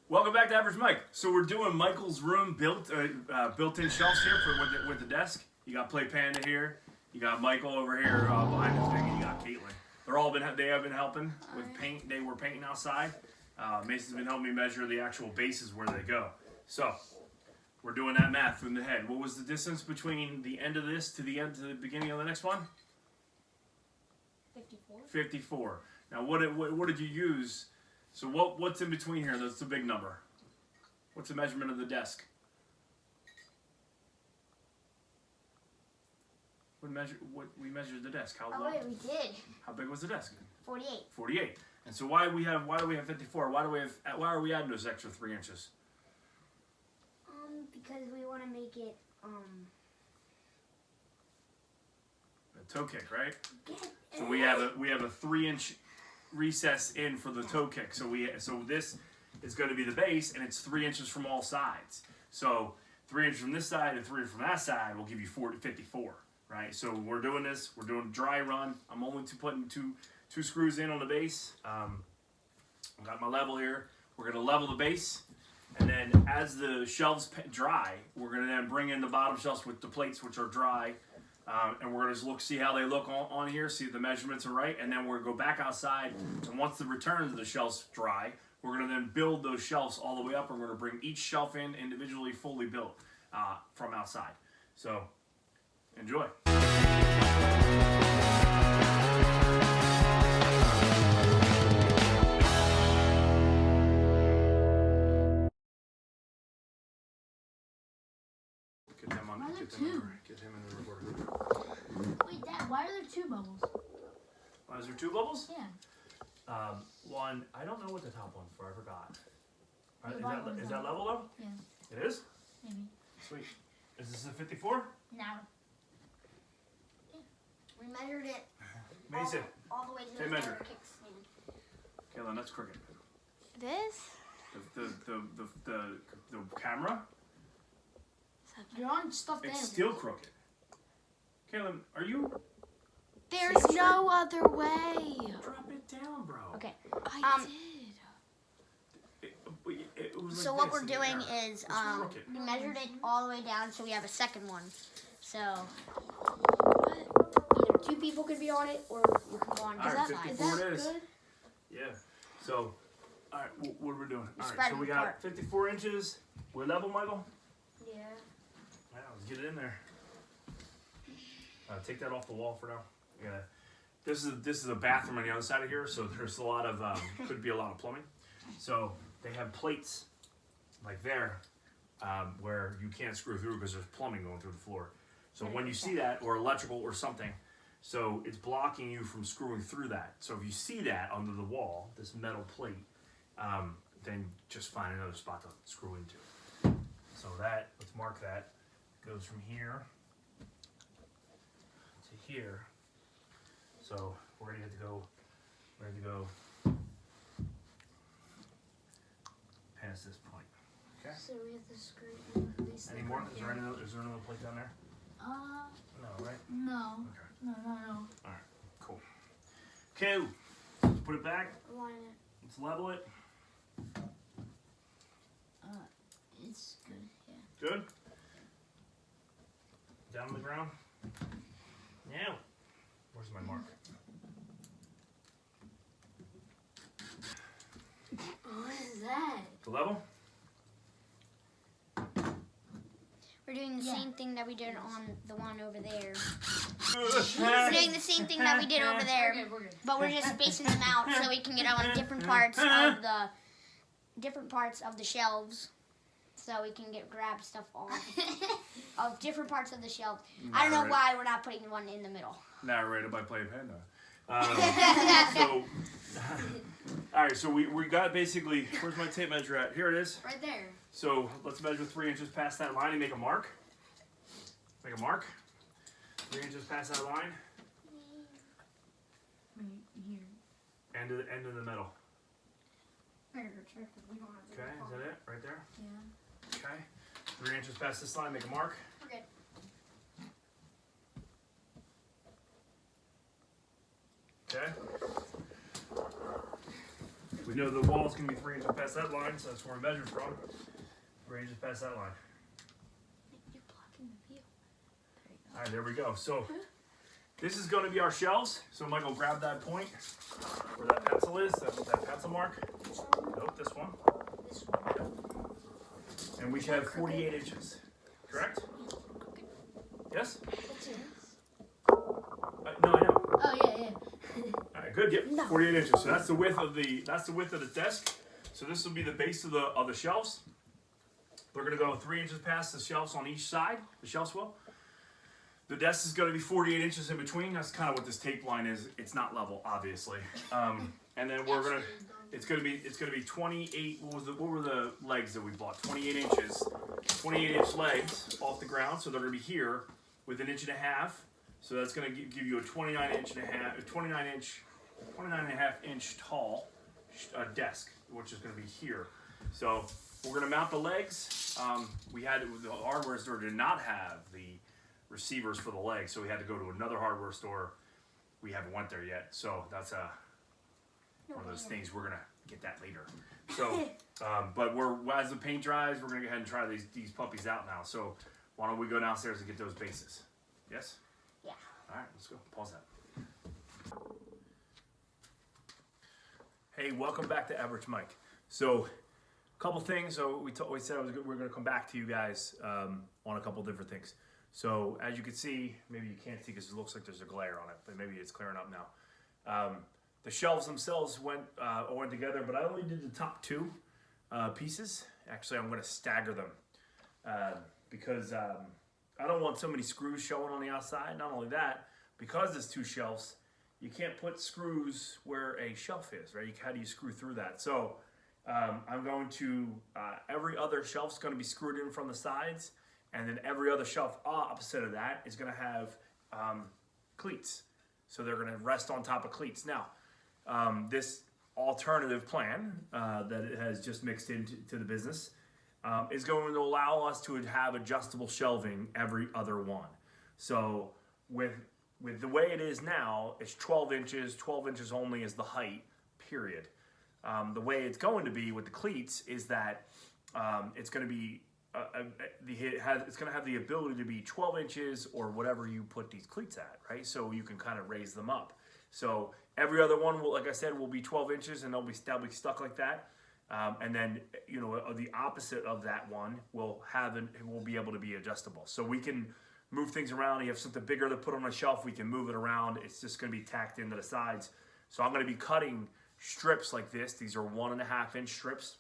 Welcome back to Average Mike. So we're doing Michael's room built-in shelves here with the desk. You got Play Panda here. You got Michael over here behind the thing, and you got Caitlin. They have been helping with paint. They were painting outside. Mason's been helping me measure the actual bases where they go. So we're doing that math in the head. What was the distance between the end of this to the beginning of the next one? 54. 54. Now what did you use? So what's in between here? That's the big number. What's the measurement of the desk? What we measured the desk? How long? Oh wait, we did. How big was the desk? 48. 48. And so why do we have 54? Why are we adding those extra 3 inches? Because we want to make it A toe kick, right? So we have a 3-inch recess in for the toe kick. So this is going to be the base, and it's 3 inches from all sides. So 3 inches from this side and 3 inches from that side will give you 54, right? So we're doing this. We're doing dry run. I'm only putting two screws in on the base. I've got my level here. We're going to level the base, and then as the shelves dry, we're going to then bring in the bottom shelves with the plates, which are dry. And we're going to see how they look on here, see if the measurements are right, and then we're going to go back outside, and once the return of the shelves dry, we're going to then build those shelves all the way up, and we're going to bring each shelf in individually, fully built from outside. So, enjoy. Get him in the recorder. Wait, Dad, why are there 2 bubbles? Why is there 2 bubbles? Yeah. One, I don't know what the top one's for. I forgot. Is that level though? Yeah. It is? Maybe. Sweet. Is this a 54? No. We measured it Mason. all the way to Tape the measure. kickstand. Kaylin, that's crooked. This? The camera? You're on stuffed It's animals. still crooked. Kaylin, are you? There's no other way. Drop it down, bro. Okay. I did. It was So like what this we're in the doing air. is It's crooked. we measured it all the way down, so we have a second one. So What? either 2 people could be on it, or you can go on All just right, side. 54 it is. Good? Yeah. So, all right, what are we doing? All right, Spread so we them got apart. 54 inches. We're level, Michael? Yeah. Yeah, let's get it in there. Take that off the wall for now. Yeah. This is a bathroom on the other side of here, so there's a lot of could be a lot of plumbing. So they have plates like there where you can't screw through because there's plumbing going through the floor. So when you see that, or electrical or something, so it's blocking you from screwing through that. So if you see that under the wall, this metal plate, then just find another spot to screw into. So that, let's mark that, goes from here to here. So we're ready to go past this point. Okay. So we have to screw in this. Any more? Is there another plate down there? No, right? No. Okay. No. All right. Cool. Okay. Let's put it back. Align it. Let's level it. It's good. Yeah. Good. Down on the ground. Now, where's my mark? What is that? The level? We're doing the Yeah. same thing that we did on the one over there. We're doing the same thing that we did over there, We're good. but we're just spacing them out so we can get on different parts of the shelves, so we can grab stuff off of different parts of the shelves. I don't know Right. why we're not putting one in the middle. Narrated by Play Panda. So, all right. So we got basically. Where's my tape measure at? Here it is. Right there. So let's measure 3 inches past that line and make a mark. Make a mark. 3 inches past that line. Right here. End of the middle. We don't have Okay, is that it? Right there? Yeah. Okay. 3 inches past this line, make a mark. We're good. Okay. We know the wall's gonna be 3 inches past that line, so that's where we measured from. 3 inches past that line. You're blocking the view. All right, there we go. So this is going to be our shelves. So Michael, grab that point where that pencil is, that pencil mark. Nope, this one. This one. And we should have 48 inches, correct? Yes? What's yours? No, I know. Oh yeah, yeah. All right, good. Yep, 48 inches. So that's the width of the desk. So this will be the base of the shelves. They're going to go 3 inches past the shelves on each side. The shelves will. The desk is going to be 48 inches in between. That's kind of what this tape line is. It's not level, obviously. And then we're gonna. It's gonna be 28. What were the legs that we bought? 28 inches. 28-inch legs off the ground. So they're gonna be here with 1.5 inches. So that's gonna give you a 29.5 inch tall desk, which is gonna be here. So we're gonna mount the legs. The hardware store did not have the receivers for the legs, so we had to go to another hardware store. We haven't went there yet, so that's one of those things. We're gonna get that later. So, but as the paint dries, we're gonna go ahead and try these puppies out now. So, why don't we go downstairs and get those bases? Yes. Yeah. All right, let's go. Pause that. Hey, welcome back to Average Mike. So, a couple things. So we said we're gonna come back to you guys on a couple different things. So as you can see, maybe you can't see because it looks like there's a glare on it, but maybe it's clearing up now. The shelves themselves went together, but I only did the top 2 pieces. Actually, I'm going to stagger them because I don't want so many screws showing on the outside. Not only that, because there's 2 shelves, you can't put screws where a shelf is, right? How do you screw through that? So I'm going to, every other shelf's going to be screwed in from the sides. And then every other shelf opposite of that is going to have cleats. So they're going to rest on top of cleats. Now, this alternative plan that it has just mixed into the business is going to allow us to have adjustable shelving every other one. So with the way it is now, it's 12 inches. 12 inches only is the height, period. The way it's going to be with the cleats is that it's going to be it's going to have the ability to be 12 inches or whatever you put these cleats at, right? So you can kind of raise them up. So every other one will, like I said, will be 12 inches and they'll be stuck like that. And then, the opposite of that one will be able to be adjustable. So we can move things around. You have something bigger to put on a shelf, we can move it around. It's just going to be tacked into the sides. So I'm going to be cutting strips like this. These are 1.5 inch strips.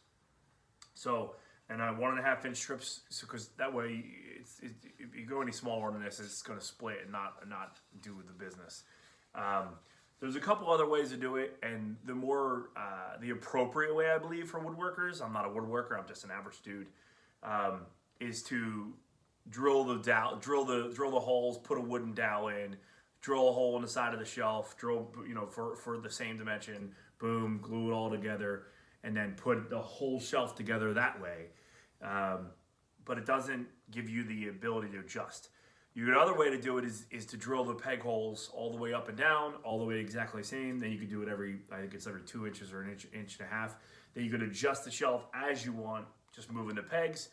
So, and 1.5 inch strips, because that way, if you go any smaller than this, it's going to split and not do the business. There's a couple other ways to do it, and the appropriate way, I believe, for woodworkers, I'm not a woodworker, I'm just an average dude, is to drill the holes, put a wooden dowel in, drill a hole in the side of the shelf, drill, for the same dimension, boom, glue it all together, and then put the whole shelf together that way. But it doesn't give you the ability to adjust. Another way to do it is to drill the peg holes all the way up and down, all the way exactly the same. Then you can do it every 2 inches or an inch and a half. Then you could adjust the shelf as you want, just moving the pegs.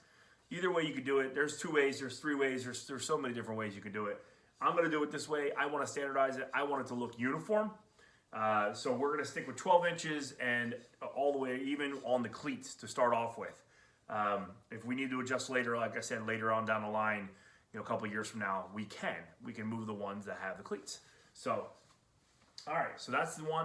Either way you could do it. There's 2 ways, there's 3 ways, there's so many different ways you can do it. I'm going to do it this way. I want to standardize it. I want it to look uniform. So we're going to stick with 12 inches and all the way even on the cleats to start off with. If we need to adjust later, like I said, later on down the line, a couple of years from now, we can move the ones that have the cleats. So, all right, so that's the one.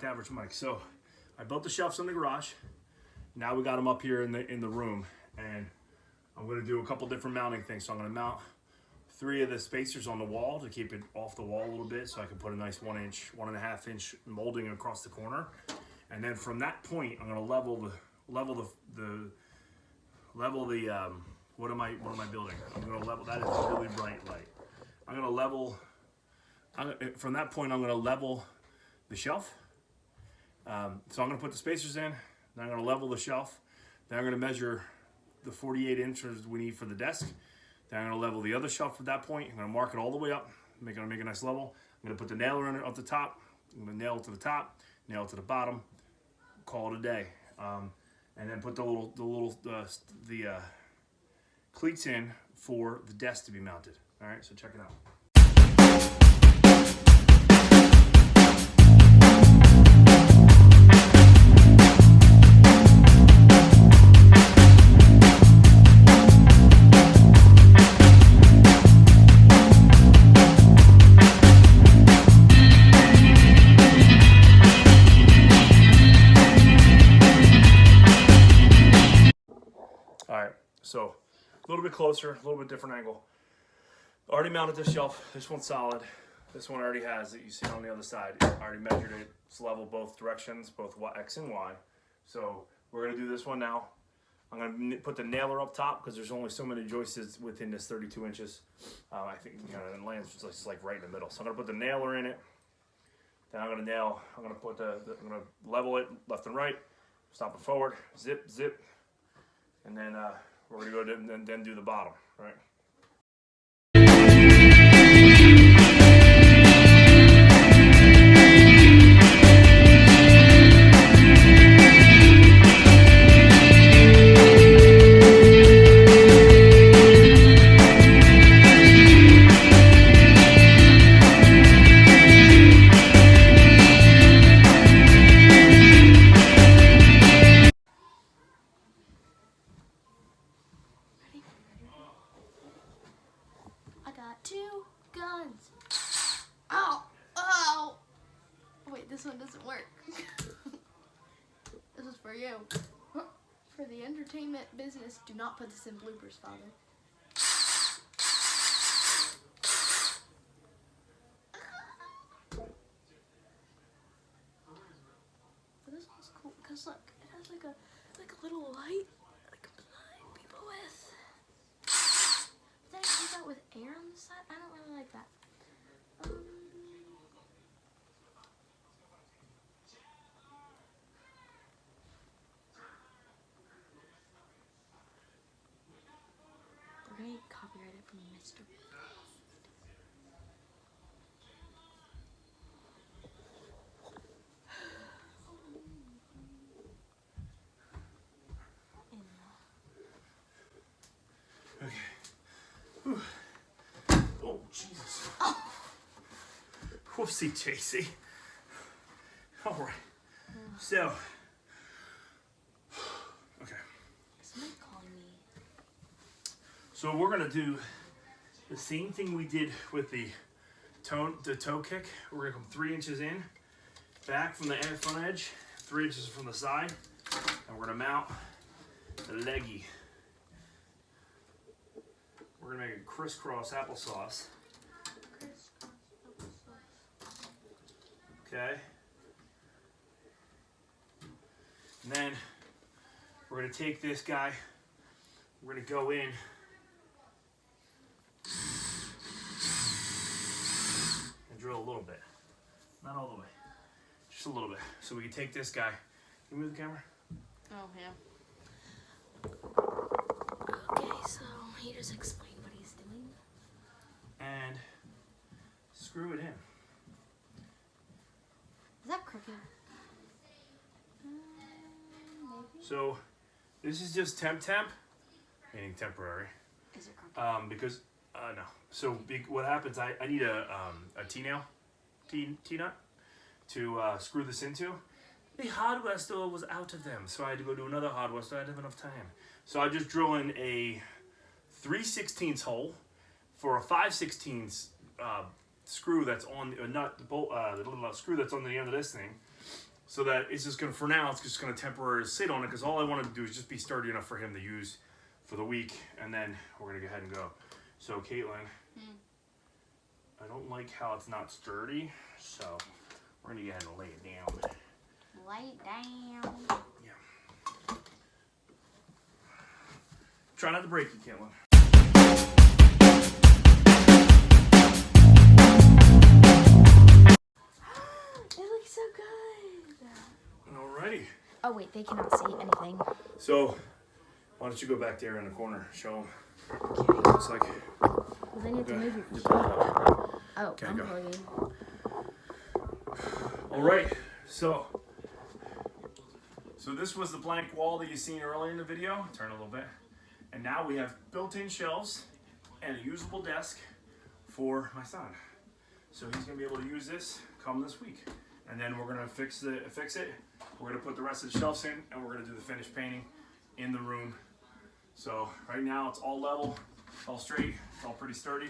to average Mike. So I built the shelves in the garage. Now we got them up here in the room, and I'm going to do a couple different mounting things. So I'm going to mount 3 of the spacers on the wall to keep it off the wall a little bit, so I can put a nice 1.5 inch molding across the corner. And then from that point, I'm going to level the what am I building? I'm going to level. That is a really bright light. I'm going to level. From that point, I'm going to level the shelf. So I'm going to put the spacers in. Then I'm going to level the shelf. Then I'm going to measure the 48 inches we need for the desk. Then I'm going to level the other shelf at that point. I'm going to mark it all the way up. Make a nice level. I'm going to put the nailer in it up the top. I'm going to nail it to the top, nail it to the bottom. Call it a day. And then put the cleats in for the desk to be mounted. All right, so check it out. So a little bit closer, a little bit different angle. Already mounted this shelf. This one's solid. This one already has it. You see it on the other side. I already measured it. It's level both directions, both X and Y. So we're going to do this one now. I'm going to put the nailer up top because there's only so many joists within this 32 inches. I think it lands just like right in the middle. So I'm going to put the nailer in it. Then I'm going to level it left and right. Stop it forward. Zip, zip. And then we're going to go then do the bottom, right? This one doesn't work. This is for you. For the entertainment business, do not put this in bloopers, Father. But this one's cool because look, it has like a little light that I can blind people with. But then it comes out with air on the side. I don't really like that. We're gonna get copyrighted from Mr. Okay. Whew. Oh, Jesus. Whoopsie, JC. All right. So. Okay. Somebody calling me. So we're gonna do the same thing we did with the toe kick. We're gonna come 3 inches in, back from the front edge, 3 inches from the side, and we're gonna mount the leggy. We're gonna make a crisscross applesauce. Okay. And then we're gonna take this guy. We're gonna go in. Drill a little bit, not all the way, just a little bit. So we can take this guy. Can you move the camera? Oh yeah. Okay, so he just explained what he's doing. And screw it in. Is that crooked? Maybe. So this is just temp, meaning temporary. Is it crooked? Because no. So what happens? I need a T-nail, T-nut to screw this into. The hardware store was out of them, so I had to go to another hardware store. I didn't have enough time. So I just drill in a 3/16 hole for a 5/16 screw that's on the nut, the bolt, the little screw that's on the end of this thing, so that it's just gonna, for now, it's just gonna temporarily sit on it, because all I want to do is just be sturdy enough for him to use for the week, and then we're gonna go ahead and go. So Caitlin, I don't like how it's not sturdy, so we're gonna go ahead and lay it down. Lay it down. Yeah. Try not to break it, Caitlin. It looks so good. Alrighty. Oh wait, they cannot see anything. So, why don't you go back there in the corner, show them. Looks like. Well, then you have to move your You pull it up. Oh, Okay, I'm go. pulling. All right, so this was the blank wall that you seen earlier in the video. Turn a little bit. And now we have built-in shelves and a usable desk for my son. So he's gonna be able to use this come this week. And then we're gonna fix it. We're gonna put the rest of the shelves in, and we're gonna do the finished painting in the room. So right now it's all level, it's all straight, it's all pretty sturdy.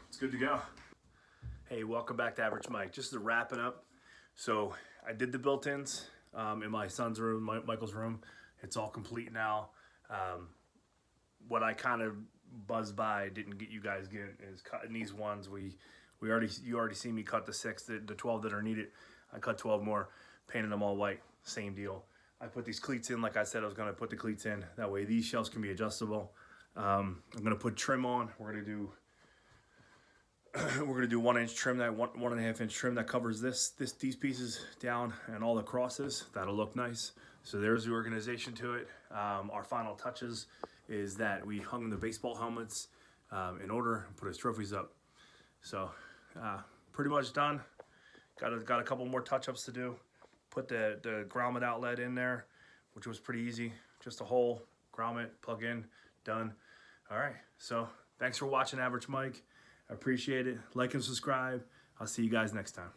It's good to go. Hey, welcome back to Average Mike. Just to wrap it up. So I did the built-ins in my son's room, Michael's room. It's all complete now. What I kind of buzzed by, didn't get you guys get, is cutting these ones. You already see me cut the 6, the 12 that are needed. I cut 12 more, painted them all white. Same deal. I put these cleats in like I said I was going to put the cleats in. That way these shelves can be adjustable. I'm going to put trim on. We're going to do 1-inch trim, that 1.5-inch trim that covers these pieces down and all the crosses. That'll look nice. So there's the organization to it. Our final touches is that we hung the baseball helmets in order and put his trophies up. So pretty much done. Got a couple more touch-ups to do. Put the grommet outlet in there, which was pretty easy. Just a hole, grommet, plug in, done. All right, so thanks for watching Average Mike. I appreciate it. Like and subscribe. I'll see you guys next time.